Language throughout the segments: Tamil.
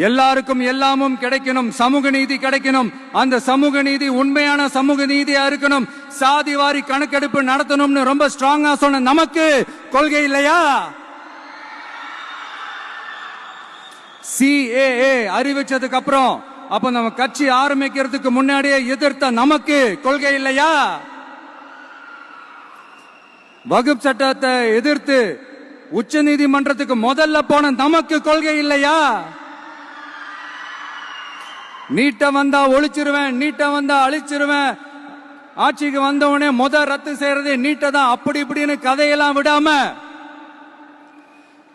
எல்லாருக்கும் எல்லாமும் கிடைக்கணும், சமூக நீதி கிடைக்கணும். அந்த சமூக நீதி உண்மையான சமூக நீதியா இருக்கணும். சாதி வாரி கணக்கெடுப்பு நடத்தணும்னு ரொம்ப ஸ்ட்ராங்கா சொன்ன நமக்கு கொள்கை இல்லையா? CAA அறிவிச்சதுக்கு அப்புறம் அப்ப நம்ம கட்சி ஆரம்பிக்கிறதுக்கு முன்னாடியே எதிர்த்த நமக்கு கொள்கை இல்லையா? வகுப்பு சட்டத்தை எதிர்த்து உச்ச நீதிமன்றத்துக்கு முதல்ல போன நமக்கு கொள்கை இல்லையா? நீட்ட வந்தா ஒழிச்சிருவேன், நீட்ட வந்தா அழிச்சிருவேன், ஆட்சிக்கு வந்தவனே ரத்து செய்யறதே நீட்ட தான், அப்படி இப்படின்னு கதையெல்லாம் விடாம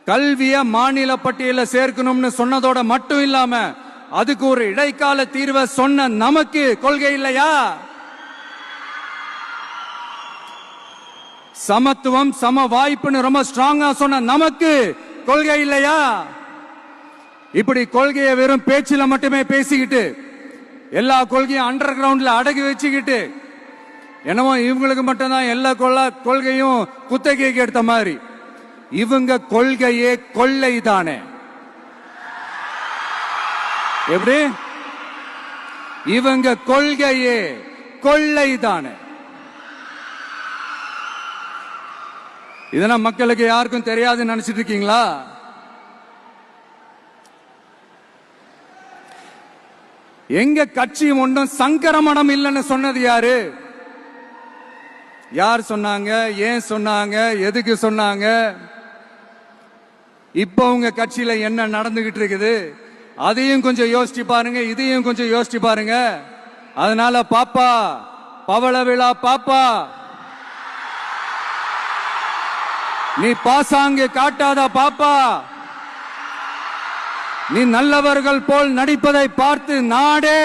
கல்விய மாநில பட்டியல சேர்க்கணும்னு சொன்னதோட மட்டும் இல்லாம அதுக்கு ஒரு இடைக்கால தீர்வை சொன்ன நமக்கு கொள்கை இல்லையா? சமத்துவம் சம வாய்ப்புன்னு ரொம்ப ஸ்ட்ராங்கா சொன்ன நமக்கு கொள்கை இல்லையா? இப்படி கொள்கையை வெறும் பேச்சில மட்டுமே பேசிக்கிட்டு எல்லா கொள்கையும் அண்டர் கிரவுண்ட்ல அடக்கி வச்சுக்கிட்டு என்னமோ இவங்களுக்கு மட்டும்தான் எல்லா கொள்கையும் குத்தகைக்கு எடுத்த மாதிரி. இவங்க கொள்கையே கொள்ளை தானே. எப்படி? இவங்க கொள்கையே கொள்ளை தானே. இதெல்லாம் மக்களுக்கு யாருக்கும் தெரியாதுன்னு நினைச்சிட்டு இருக்கீங்களா? எங்க கட்சி ஒன்றும் சங்கரமணம் இல்லைன்னு சொன்னது யாரு? யார் சொன்னாங்க? ஏன் சொன்னாங்க? எதுக்கு சொன்னாங்க? இப்ப உங்க கட்சியில என்ன நடந்துகிட்டு இருக்குது அதையும் கொஞ்சம் யோசிச்சு பாருங்க, இதையும் கொஞ்சம் யோசிச்சு பாருங்க. அதனால பாப்பா, பவள விழா பாப்பா, நீ பாசாங்கு காட்டாத பாப்பா. நீ நல்லவர்கள் போல் நடிப்பதை பார்த்து நாடே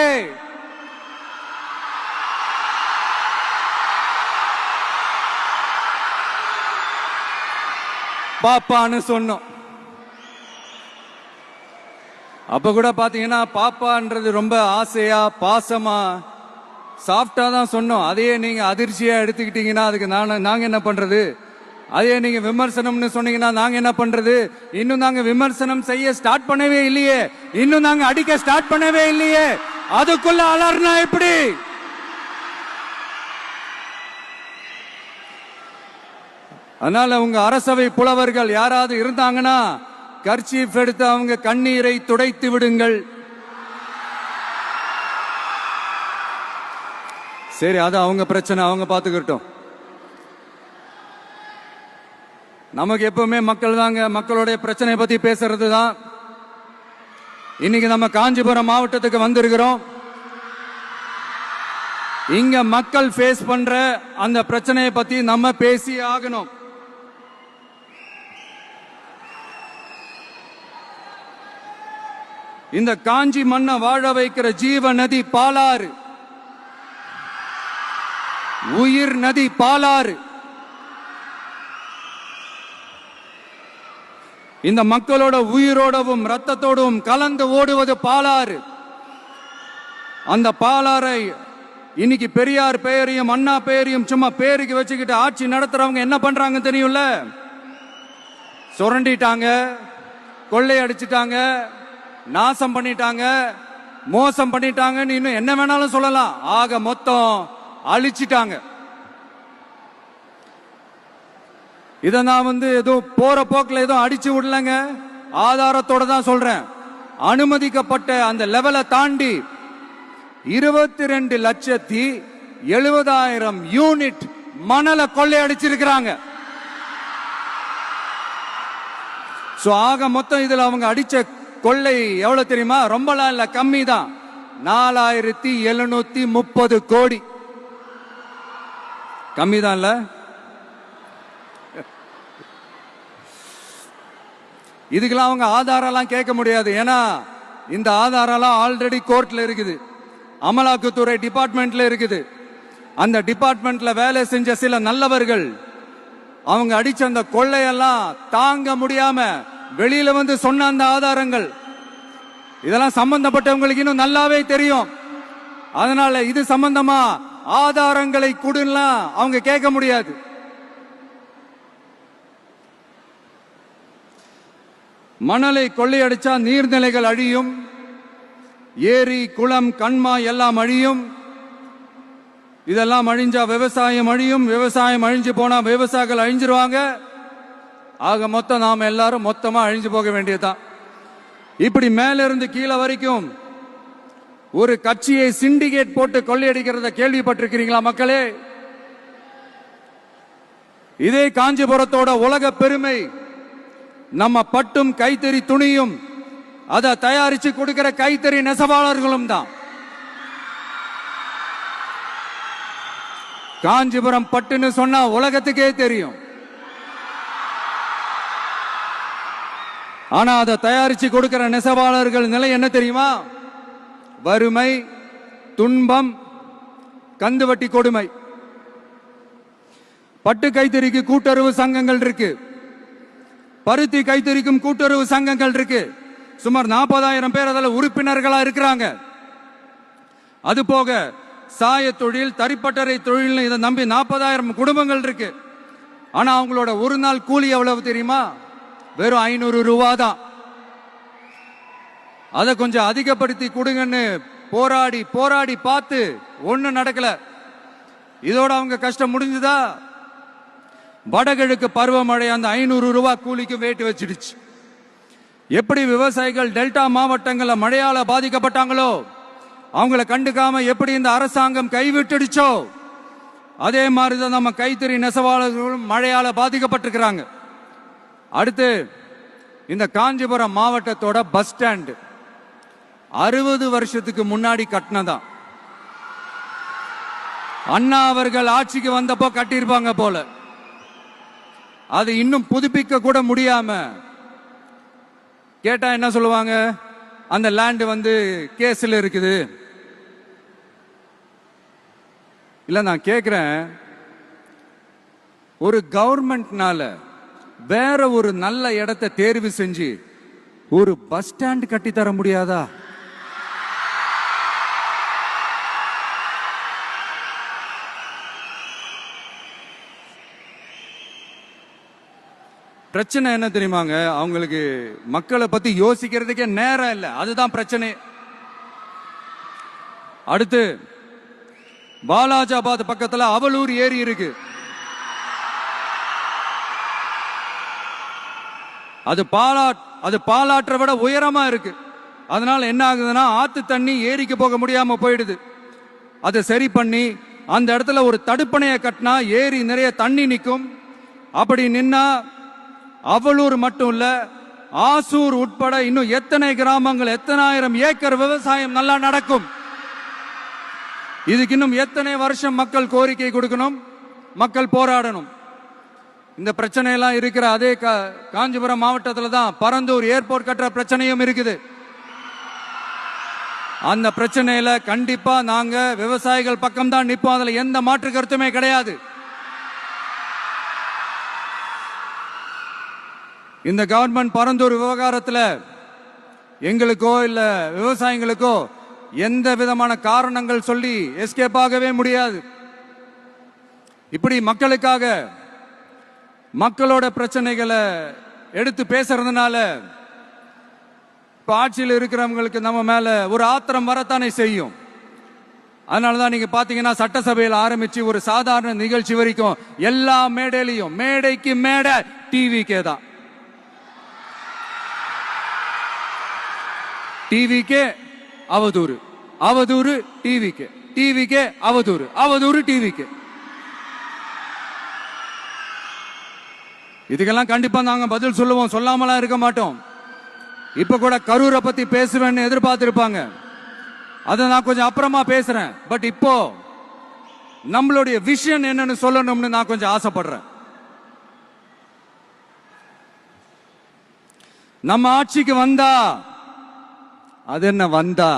பாப்பான்னு சொன்னோம். அப்ப கூட பாத்தீங்கன்னா பாப்பான்றது ரொம்ப ஆசையா பாசமா சாஃப்டா தான் சொன்னோம். அதையே நீங்க அதிர்ச்சியா எடுத்துக்கிட்டீங்கன்னா அதுக்கு நாங்க என்ன பண்றது? அதே நீங்க விமர்சனம்னு சொன்னீங்கன்னா நாங்க என்ன பண்றது? இன்னும் நாங்க விமர்சனம் செய்ய ஸ்டார்ட் பண்ணவே இல்லையே, இன்னும் நாங்க அடிக்க ஸ்டார்ட் பண்ணவே இல்லையே, அதுக்குள்ள அலர்னா எப்படி? அதனால உங்க அரசவை புலவர்கள் யாராவது இருந்தாங்கன்னா கர்ச்சீஃப் எடுத்து அவங்க கண்ணீரை துடைத்து விடுங்கள். சரி, அது அவங்க பிரச்சனை, அவங்க பாத்துக்கிட்டோம். நமக்கு எப்பவுமே மக்கள் தாங்க, மக்களுடைய பிரச்சனை பத்தி பேசுறது தான். இன்னைக்கு நம்ம காஞ்சிபுரம் மாவட்டத்துக்கு வந்திருக்கிறோம். இங்க மக்கள் ஃபேஸ் பண்ற அந்த பிரச்சனையை பத்தி நம்ம பேசி ஆகணும். இந்த காஞ்சி மண்ணை வாழ வைக்கிற ஜீவ நதி பாலாறு, உயிர் நதி பாலாறு. இந்த மக்களோட உயிரோடவும் ரத்தத்தோடும் கலந்து ஓடுவது பாலாறு. அந்த பாலாறை இன்னைக்கு பெரியார் பெயரையும் அண்ணா பெயரையும் சும்மா பேருக்கு வச்சுக்கிட்டு ஆட்சி நடத்துறவங்க என்ன பண்றாங்க தெரியும்ல? சுரண்டிட்டாங்க, கொள்ளையடிச்சிட்டாங்க, நாசம் பண்ணிட்டாங்க, மோசம் பண்ணிட்டாங்கன்னு இன்னும் என்ன வேணாலும் சொல்லலாம். ஆக மொத்தம் அழிச்சிட்டாங்க. இத நான் ஏதோ போற போக்குல ஏதோ அடிச்சு விடலங்க, ஆதாரத்தோட தான் சொல்றேன். அனுமதிக்கப்பட்ட அந்த லெவலை தாண்டி 22,70,000 யூனிட் மணலை கொள்ளையடிச்சிருக்கிறாங்க. ஆக மொத்தம் இதுல அவங்க அடிச்ச கொள்ளை எவ்வளவு தெரியுமா? ரொம்பலாம் இல்ல, கம்மி தான். 4,730 கோடி. கம்மி தான் இல்ல? இதுக்கெல்லாம் அவங்க ஆதாரம் கேட்க முடியாது. ஏன்னா இந்த ஆதாரம் ஆல்ரெடி கோர்ட்ல இருக்குது, அமலாக்கத்துறை டிபார்ட்மெண்ட்ல இருக்குது. அந்த டிபார்ட்மெண்ட்ல வேலை செஞ்ச சில நல்லவர்கள் அவங்க அடிச்ச அந்த கொள்ளையெல்லாம் தாங்க முடியாம வெளியில சொன்ன அந்த ஆதாரங்கள் இதெல்லாம் சம்பந்தப்பட்டவங்களுக்கு இன்னும் நல்லாவே தெரியும். அதனால இது சம்பந்தமா ஆதாரங்களை கொடுலாம் அவங்க கேட்க முடியாது. மணலை கொள்ளையடிச்சா நீர்நிலைகள் அழியும், ஏரி குளம் கண்மாய் எல்லாம் அழியும். இதெல்லாம் அழிஞ்சா விவசாயம் அழியும், விவசாயம் அழிஞ்சு போனா விவசாயிகள் அழிஞ்சிருவாங்க. ஆக மொத்தம் நாம எல்லாரும் மொத்தமா அழிஞ்சு போக வேண்டியதுதான். இப்படி மேல இருந்து கீழே வரைக்கும் ஒரு கட்சியை சிண்டிகேட் போட்டு கொள்ளையடிக்கிறத கேள்விப்பட்டிருக்கிறீங்களா மக்களே? இதே காஞ்சிபுரத்தோட உலக பெருமை நம்ம பட்டும் கைத்தறி துணியும் அதை தயாரிச்சு கொடுக்கிற கைத்தறி நெசவாளர்களும் தான். காஞ்சிபுரம் பட்டுன்னு சொன்னா உலகத்துக்கே தெரியும். ஆனா அதை தயாரிச்சு கொடுக்கிற நெசவாளர்கள் நிலை என்ன தெரியுமா? வறுமை, துன்பம், கந்துவட்டி கொடுமை. பட்டு கைத்தறிக்கு கூட்டுறவு சங்கங்கள் இருக்கு, பருத்தி கைத்தறிக்கும் கூட்டுறவு சங்கங்கள் இருக்கு. சுமார் 40,000 பேர் அதில் உறுப்பினர்களா இருக்கிறாங்க. அது போக சாய தொழில், தறிப்பட்டறை தொழில் இதை நம்பி 40,000 குடும்பங்கள் இருக்கு. ஆனா அவங்களோட ஒரு நாள் கூலி எவ்வளவு தெரியுமா? வெறும் 500 ரூபா தான். அதை கொஞ்சம் அதிகப்படுத்தி கொடுங்கன்னு போராடி போராடி பார்த்து ஒண்ணு நடக்கல. இதோட அவங்க கஷ்டம் முடிஞ்சுதா? வடகிழக்கு பருவமழை அந்த 500 ரூபா கூலிக்கு வேட்டு வச்சிடுச்சு. எப்படி விவசாயிகள் டெல்டா மாவட்டங்கள்ல மழையால பாதிக்கப்பட்டாங்களோ, அவங்கள கண்டுக்காம எப்படி இந்த அரசாங்கம் கைவிட்டுடுச்சோ, அதே மாதிரிதான் நம்ம கைத்தறி நெசவாளர்களும் மழையால பாதிக்கப்பட்டிருக்கிறாங்க. அடுத்து இந்த காஞ்சிபுரம் மாவட்டத்தோட பஸ் ஸ்டாண்ட் 60 வருஷத்துக்கு முன்னாடி கட்டினதான். அண்ணா அவர்கள் ஆட்சிக்கு வந்தப்போ கட்டியிருப்பாங்க போல. அது இன்னும் புதுப்பிக்க கூட முடியாம கேட்டா என்ன சொல்லுவாங்க? அந்த லேண்ட் வந்து கேஸ்ல இருக்குது. இல்ல நான் கேக்குறேன், ஒரு கவர்மெண்ட்னால வேற ஒரு நல்ல இடத்தை தேர்வு செஞ்சு ஒரு பஸ் ஸ்டாண்ட் கட்டி தர முடியாதா? பிரச்சனை என்ன தெரியுமாங்க? அவங்களுக்கு மக்களை பத்தி யோசிக்கிறதுக்கே நேரம் இல்லை. அதுதான் பிரச்சனை. அடுத்து பாலாஜாபாத் பக்கத்துல அவலூர் ஏரி இருக்கு. அது பாலாற்றை விட உயரமா இருக்கு. அதனால என்ன ஆகுதுன்னா, ஆத்து தண்ணி ஏரிக்கு போக முடியாம போயிடுது. அதை சரி பண்ணி அந்த இடத்துல ஒரு தடுப்பணையை கட்டினா ஏரி நிறைய தண்ணி நிற்கும். அப்படி நின்னா அவலூர் மட்டும் இல்ல, ஆசூர் உட்பட இன்னும் எத்தனை கிராமங்கள், எத்தனை ஆயிரம் ஏக்கர் விவசாயம் நல்லா நடக்கும். இதுக்கு இன்னும் எத்தனை வருஷம் மக்கள் கோரிக்கை கொடுக்கணும், மக்கள் போராடணும். இந்த பிரச்சனை எல்லாம் இருக்கிற அதே காஞ்சிபுரம் மாவட்டத்தில் தான் பரந்தூர் ஏர்போர்ட் கட்டுற பிரச்சனையும் இருக்குது. அந்த பிரச்சனையில கண்டிப்பா நாங்க விவசாயிகள் பக்கம் தான் நிற்போம். அதுல எந்த மாற்று கருத்துமே கிடையாது. இந்த கவர்மெண்ட் பரந்தூர் விவகாரத்தில் எங்களுக்கோ இல்ல விவசாயிகளுக்கோ எந்த விதமான காரணங்கள் சொல்லி எஸ்கேப் ஆகவே முடியாது. இப்படி மக்களுக்காக மக்களோட பிரச்சனைகளை எடுத்து பேசுறதுனால இப்ப ஆட்சியில் இருக்கிறவங்களுக்கு நம்ம மேல ஒரு ஆத்திரம் வரத்தானே செய்யும். அதனாலதான் நீங்க பாத்தீங்கன்னா சட்டசபையில் ஆரம்பிச்சு ஒரு சாதாரண நிகழ்ச்சி வரைக்கும் எல்லா மேடையிலையும் மேடைக்கு மேடை டிவிக்கே தான். டிவிக்கே அவதூறு, அவதூறு டிவிக்கே, டிவிக்கே அவதூறு, அவதூறு டிவிக்கே. இதுக்கெல்லாம் கண்டிப்பா நாங்க பதில் சொல்லுவோம், சொல்லாமலாம் இருக்க மாட்டோம். இப்ப கூட கரூரை பத்தி பேசுவேன்னு எதிர்பார்த்திருப்பாங்க. அதை நான் கொஞ்சம் அப்புறமா பேசுறேன். பட் இப்போ நம்மளுடைய விஷன் என்னன்னு சொல்லணும்னு நான் கொஞ்சம் ஆசைப்படுறேன். நம்ம ஆட்சிக்கு வந்தா அது என்ன வந்தா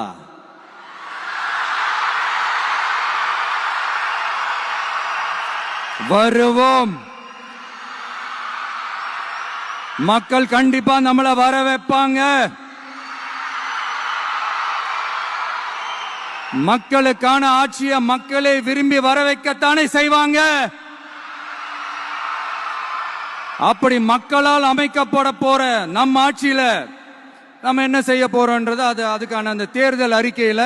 வருவோம். மக்கள் கண்டிப்பா நம்மளை வர வைப்பாங்க. மக்களுக்கான ஆட்சியை மக்களே விரும்பி வர வைக்கத்தானே செய்வாங்க. அப்படி மக்களால் அமைக்கப்பட போற நம் ஆட்சியில நம்ம என்ன செய்ய போறோம்ன்றது அதுக்கான அந்த தேர்தல் அறிக்கையில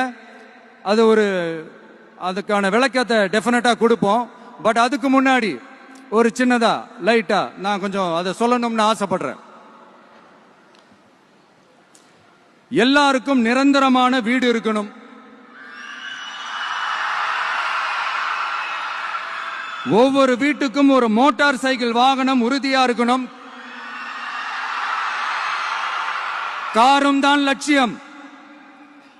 அதுக்கான விளக்கத்தை டெஃபினட்டா கொடுப்போம். பட் அதுக்கு முன்னாடி ஒரு சின்னதா லைட்டா நான் கொஞ்சம் அதை சொல்லணும்னு ஆசைப்படுறேன். எல்லாருக்கும் நிரந்தரமான வீடு இருக்கணும். ஒவ்வொரு வீட்டுக்கும் ஒரு மோட்டார் சைக்கிள் வாகனம் உறுதியா இருக்கணும். காரும் தான் லட்சியம்.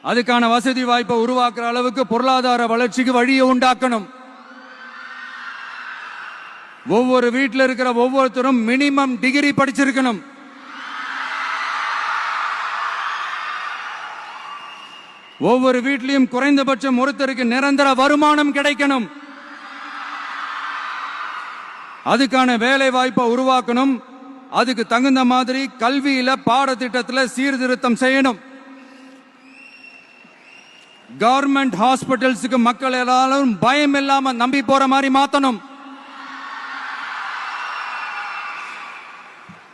அதுக்கான வசதி வாய்ப்பை உருவாக்குற அளவுக்கு பொருளாதார வளர்ச்சிக்கு வழியை உண்டாக்கணும். ஒவ்வொரு வீட்டில் இருக்கிற ஒவ்வொருத்தரும் மினிமம் டிகிரி படிச்சிருக்கணும். ஒவ்வொரு வீட்லயும் குறைந்தபட்சம் ஒருத்தருக்கு நிரந்தர வருமானம் கிடைக்கணும். அதுக்கான வேலை வாய்ப்பை உருவாக்கணும். அதுக்கு தகுந்த மாதிரி கல்வியில பாடத்திட்டத்தில் சீர்திருத்தம் செய்யணும். கவர்மெண்ட் ஹாஸ்பிட்டல்ஸுக்கு மக்கள் எல்லாரும் பயம் இல்லாம நம்பி போற மாதிரி மாத்தணும்.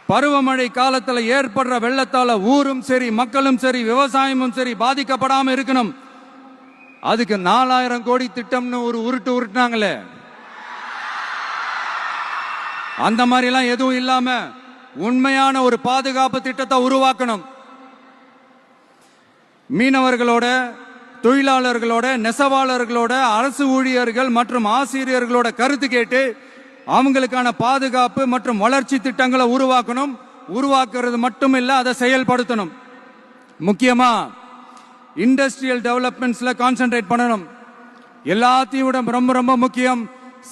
பருவமழை காலத்துல ஏற்படுற வெள்ளத்தால ஊரும் சரி மக்களும் சரி விவசாயமும் சரி பாதிக்கப்படாம இருக்கணும். அதுக்கு 4000 கோடி திட்டம்னு ஒரு உருட்டுனாங்களே, அந்த மாதிரி எல்லாம் எதுவும் இல்லாம உண்மையான ஒரு பாதுகாப்பு திட்டத்தை உருவாக்கணும். மீனவர்களோட, தொழிலாளர்களோட, நெசவாளர்களோட, அரசு ஊழியர்கள் மற்றும் ஆசிரியர்களோட கருத்து கேட்டு அவங்களுக்கான பாதுகாப்பு மற்றும் வளர்ச்சி திட்டங்களை உருவாக்கணும். உருவாக்குறது மட்டும் இல்ல, அதை செயல்படுத்தணும். முக்கியமா இண்டஸ்ட்ரியல் டெவலப்மெண்ட்ஸ்ல கான்சென்ட்ரேட் பண்ணணும். எல்லாத்தையும் விட ரொம்ப ரொம்ப முக்கியம்,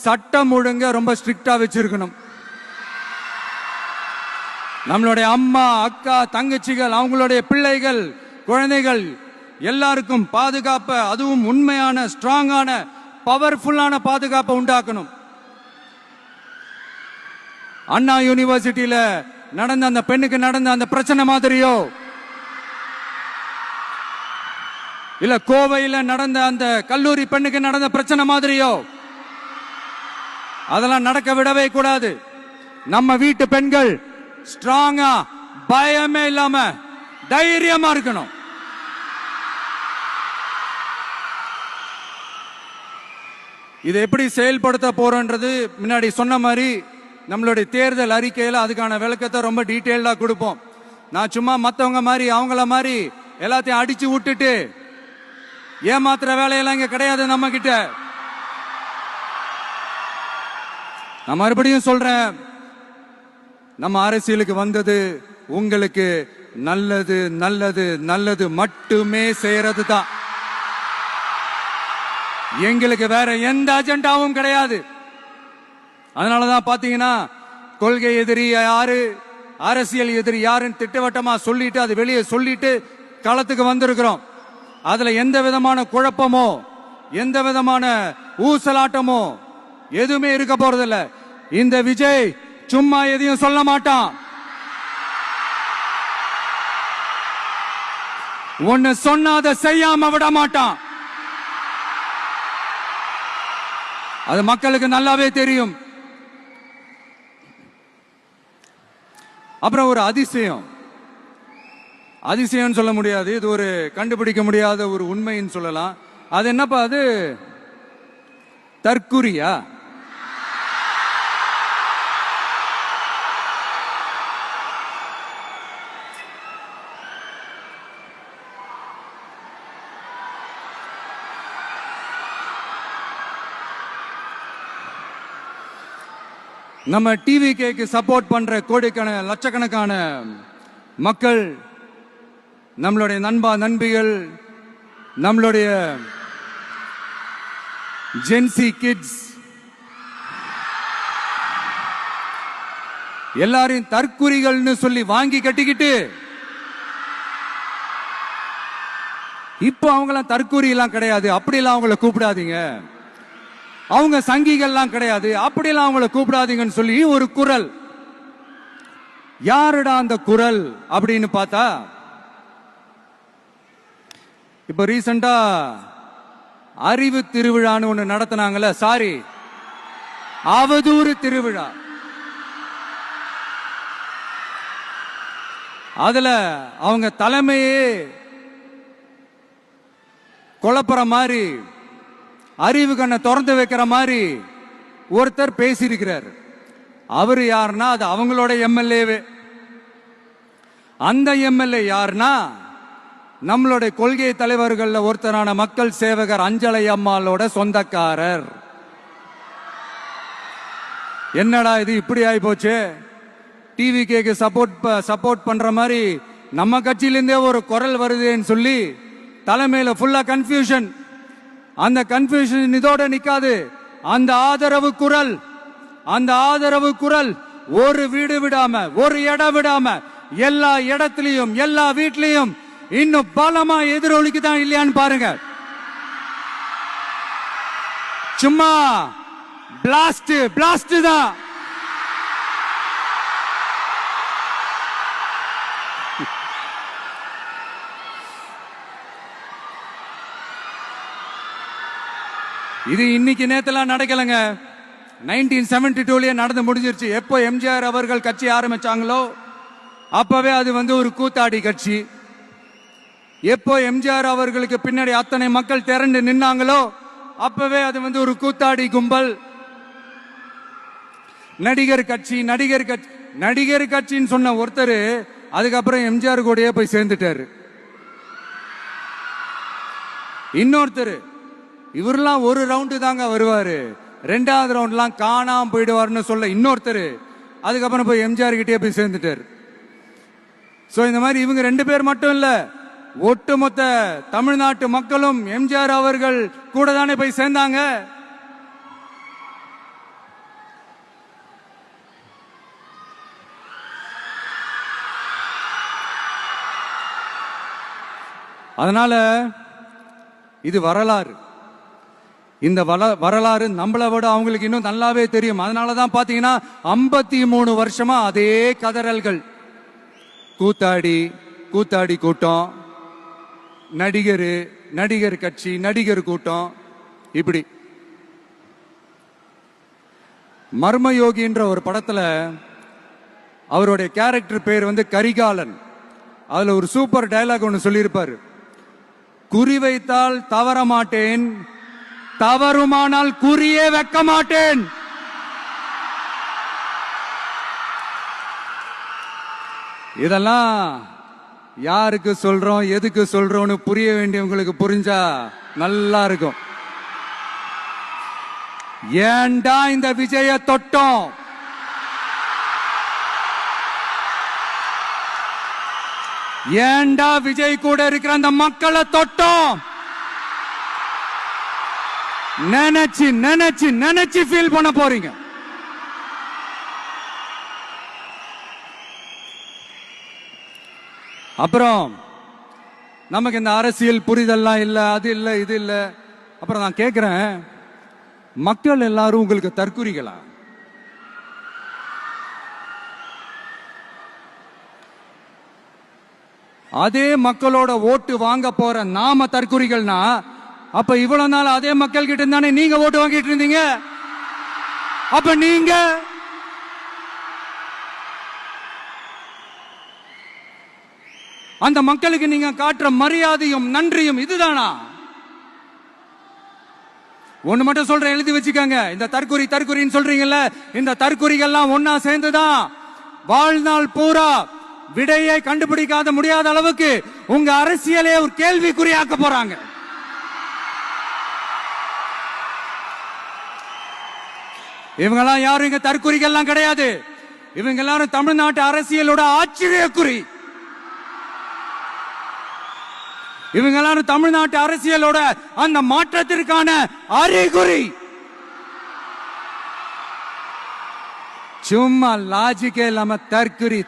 சட்டம் ஒழுங்க ரொம்ப ஸ்ட்ரிக்டா வச்சிருக்கணும். நம்மளுடைய அம்மா, அக்கா, தங்கச்சிகள், அவங்களுடைய பிள்ளைகள், குழந்தைகள் எல்லாருக்கும் பாதுகாப்பை, அதுவும் உண்மையான ஸ்ட்ராங்கான பவர்ஃபுல்லான பாதுகாப்பை உண்டாக்கணும். அண்ணா யூனிவர்சிட்டியில நடந்த அந்த பெண்ணுக்கு நடந்த அந்த பிரச்சனை மாதிரியோ, இல்ல கோவையில நடந்த அந்த கல்லூரி பெண்ணுக்கு நடந்த பிரச்சனை மாதிரியோ அதெல்லாம் நடக்க விடவே கூடாது. நம்ம வீட்டு பெண்கள் ஸ்ட்ராங்கா, பயமே இல்லாம தைரியமா இருக்கணும். இதை எப்படி செயல்படுத்த போறோன்றது முன்னாடி சொன்ன மாதிரி நம்மளுடைய தேர்தல் அறிக்கையில அதுக்கான விளக்கத்தை ரொம்ப டீட்டெயில்டா கொடுப்போம். நான் சும்மா மத்தவங்க மாதிரி அவங்கள மாதிரி எல்லாத்தையும் அடிச்சு விட்டுட்டு ஏமாத்துற வேலையெல்லாம் இங்க கிடையாது நம்ம கிட்ட. நான் மறுபடியும் சொல்றேன், நம்ம அரசியலுக்கு வந்தது உங்களுக்கு நல்லது நல்லது நல்லது மட்டுமே செய்யறது தான். எங்களுக்கு வேற எந்த அஜெண்டாவும் கிடையாது. அதனாலதான் பாத்தீங்கன்னா கொள்கை எதிரி யாரு, அரசியல் எதிரி யாருன்னு திட்டவட்டமா சொல்லிட்டு அது வெளியே சொல்லிட்டு களத்துக்கு வந்திருக்கிறோம். அதுல எந்த விதமான குழப்பமோ எந்த விதமான ஊசலாட்டமோ எதுவுமே இருக்க போறதில்ல. இந்த விஜய் சும்மா எதையும் சொல்ல மாட்டான். ஒன்னு சொன்னா அதை செய்யாம விட மாட்டான். அது மக்களுக்கு நல்லாவே தெரியும். அப்புறம் ஒரு அதிசயம் சொல்ல முடியாது, இது ஒரு கண்டுபிடிக்க முடியாத ஒரு உண்மைன்னு சொல்லலாம். அது என்னப்பா, அது தற்குறியா? நம்ம டிவிகேக்கு சப்போர்ட் பண்ற கோடிக்கணக்கான லட்சக்கணக்கான மக்கள், நம்மளுடைய நண்பிகள், நம்மளுடைய ஜென்சி கிட்ஸ் எல்லாரையும் தற்குறிகள்னு சொல்லி வாங்கி கட்டிக்கிட்டு இப்போ அவங்களாம் தற்குறி எல்லாம் கிடையாது, அப்படிலாம் அவங்கள கூப்பிடாதீங்க, அவங்க சங்கிகள்லாம் கிடையாது, அப்படிலாம் அவங்கள கூப்பிடாதீங்கன்னு சொல்லி ஒரு குரல். யாருடா அந்த குரல் அப்படின்னு பார்த்தா, இப்ப ரீசெண்டா அறிவு திருவிழான்னு ஒண்ணு நடத்தினாங்கல்ல, சாரி அவதூறு திருவிழா. அதுல அவங்க தலைமையே குழப்புற மாதிரி, அறிவு கண்ணை திறந்து வைக்கிற மாதிரி ஒருத்தர் பேசியிருக்கிறார். அவரு யாருன்னா அது அவங்களோட எம்எல்ஏவே. அந்த எம்எல்ஏ யாருன்னா நம்மளுடைய கொள்கை தலைவர்கள்ல ஒருத்தரான மக்கள் சேவகர் அஞ்சலை அம்மாளோட சொந்தக்காரர். என்னடா இது இப்படி ஆகி போச்சு? டிவிகேக்கு சப்போர்ட் பண்ற மாதிரி நம்ம கட்சியிலிருந்தே ஒரு குரல் வருதுன்னு சொல்லி தலைமையில ஃபுல்லா கன்ஃபியூஷன். அந்த கன்ஃபியூஷன் இதோட நிக்காது. அந்த ஆதரவு குரல் ஒரு வீடு விடாம, ஒரு இடம் விடாம, எல்லா இடத்திலையும், எல்லா வீட்லயும் இன்னும் பலமா எதிரொலிக்குதான் இல்லையான்னு பாருங்க. சும்மா பிளாஸ்ட் தான். இது இன்னைக்கு நேத்தெல்லாம் நடக்கலங்க. 1972 நடந்து முடிஞ்சிருச்சு. எப்போ எம்ஜிஆர் அவர்கள் கட்சி ஆரம்பிச்சாங்களோ அப்பவே அது ஒரு கூத்தாடி கட்சி. எப்போ எம்ஜிஆர் அவர்களுக்கு பின்னாடி அத்தனை மக்கள் திரண்டு நின்னாங்களோ அப்பவே அது ஒரு கூத்தாடி கும்பல். நடிகர் கட்சின்னு சொன்ன ஒருத்தர் அதுக்கப்புறம் எம்ஜிஆர் கூடயே போய் சேர்ந்துட்டாரு. இன்னொருத்தர் இவரெல்லாம் ஒரு ரவுண்டு தாங்க வருவாரு, ரெண்டாவது ரவுண்ட்லாம் காணாம போயிடுவாருன்னு சொல்ல இன்னொருத்தர் அதுக்கப்புறம் போய் எம்ஜிஆர் கிட்டே போய் சேர்ந்துட்டாரு. சோ இந்த மாதிரி இவங்க ரெண்டு பேர் மட்டும் இல்ல, ஒட்டுமொத்த தமிழ்நாட்டு மக்களும் எம்ஜிஆர் அவர்கள் கூட தானே போய் சேர்ந்தாங்க. அதனால இது வரலாறு. இந்த வரலாறு நம்மளை விட அவங்களுக்கு இன்னும் நல்லாவே தெரியும். அதனாலதான் பாத்தீங்கன்னா 53 வருஷமா அதே கதறல்கள். கூத்தாடி கூட்டம், நடிகர் கட்சி, நடிகர் கூட்டம், இப்படி. மர்மயோகின்ற ஒரு படத்துல அவருடைய கேரக்டர் பேர் கரிகாலன். அதுல ஒரு சூப்பர் டயலாக் ஒன்னு சொல்லியிருப்பாரு. குறி வைத்தால் தவற மாட்டேன், தவறுமானால் குறியே வைக்க மாட்டேன். இதெல்லாம் யாருக்கு சொல்றோம், எதுக்கு சொல்றோம்னு புரிய வேண்டியவங்களுக்கு புரிஞ்சா நல்லா இருக்கும். ஏண்டா இந்த விஜய தொட்டோம், ஏண்டா விஜய் கூட இருக்கிற அந்த மக்களை தொட்டோம் நினைச்சு ஃபீல் பண்ண போறீங்க. அப்புறம் நமக்கு இந்த அரசியல் புரிதல்லாம் இல்ல, அது இல்ல, இது இல்ல. அப்புறம் நான் கேக்குறேன், மக்கள் எல்லாரும் உங்களுக்கு தற்குறிகளா? அதே மக்களோட ஓட்டு வாங்க போற நாம தற்குறிகள்னா, அப்ப இவ்வளவு நாள் அதே மக்கள் கிட்ட இருந்தானே நீங்க ஓட்டு வாங்கிட்டு இருந்தீங்க. அப்ப நீங்க அந்த மக்களுக்கு நீங்க காட்டுற மரியாதையும் நன்றியும் இதுதானா? ஒண்ணு மட்டும் சொல்றேன், எழுதி வச்சுக்கோங்க. இந்த தற்குறின்னு சொல்றீங்கல்ல, இந்த தற்குறிகள்லாம் ஒன்னா சேர்ந்துதான் வாழ்நாள் பூரா விடையை கண்டுபிடிக்காத முடியாத அளவுக்கு உங்க அரசியலே ஒரு கேள்விக்குறியாக்க போறாங்க. இவங்கெல்லாம் யாரும் இங்க தற்குறிகள்லாம் கிடையாது. இவங்க எல்லாரும் தமிழ்நாட்டு அரசியலோட ஆச்சரியக்குறி. இவங்க எல்லாரும் தமிழ்நாட்டு அரசியலோட அந்த மாற்றத்திற்கான அறிகுறி. சும்மா லாஜிக்கே இல்லாம தற்குறி.